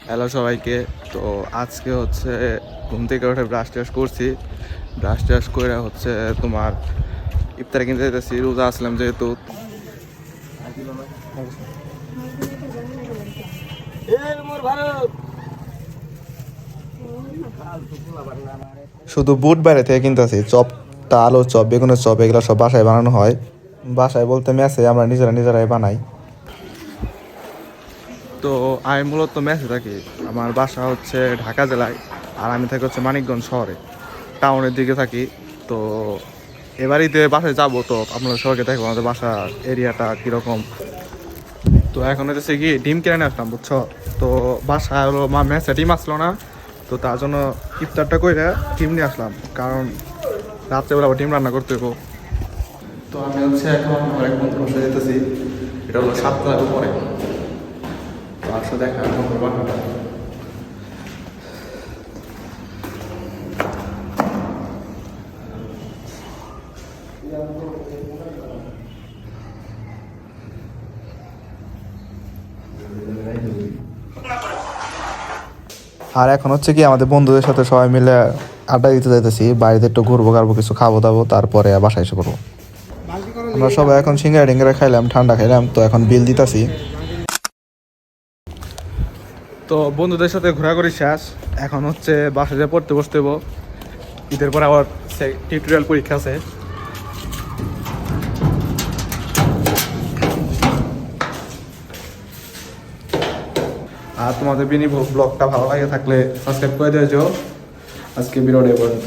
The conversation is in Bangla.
হ্যালো সবাইকে। তো আজকে হচ্ছে ঘুম থেকে উঠে ব্রাশ টাশ করছি। ব্রাশ টাশ করে হচ্ছে তোমার ইফতারে কিনতে যেতেছি, রোজা আসলাম যেহেতু। শুধু বুট বাইরে থেকে কিনতেছি। চপটা, আলুর চপ, বেগুনের চপ, এগুলো সব বাসায় বানানো হয়। বাসায় বলতে মেসে আমরা নিজেরাই বানাই। তো আমি মূলত মেসে থাকি। আমার বাসা হচ্ছে ঢাকা জেলায়, আর আমি থাকি হচ্ছে মানিকগঞ্জ শহরে, টাউনের দিকে থাকি। তো এবারই বাসায় যাবো, তো আপনাদের সবাইকে দেখবো আমাদের বাসার এরিয়াটা কীরকম। তো এখন হচ্ছে কি ডিম কিনে নিয়ে আসলাম, বুঝছো। তো বাসায় হলো মেসে ডিম আসলো না, তো তার জন্য ইফতারটা করে ডিম নিয়ে আসলাম, কারণ রাত্রেবেলা আবার ডিম রান্না করতে হইব। তো আমি হচ্ছে এখন আরেক বন্ধুর বসে যেতেছি, এটা হলো 7 তলার উপরে। তো আসলে দেখা বাসাটা। আর এখন হচ্ছে কি আমাদের বন্ধুদের সাথে সবাই মিলে আড্ডা দিতে যাইতেছি, বাড়িতে একটু ঘুরবো ঘাড়বো, কিছু খাবো দাবো, তারপরে বাসায় এসে করবো। আমরা সবাই এখন সিঙ্গারা টিঙ্গারা খাইলাম, ঠান্ডা খাইলাম, তো এখন বিল দিতাছি। তো বন্ধুদের সাথে ঘোরাঘুরি শেষ, এখন হচ্ছে বাসায় যেয়ে পড়তে বসতে হবো। ঈদের পরে আবার টিউটোরিয়াল পরীক্ষা আছে। আর তোমাদের বিনি ব্লগটা ভালো লাগে থাকলে সাবস্ক্রাইব করে দিয়েছো। আজকে ভিডিওটা এই পর্যন্ত।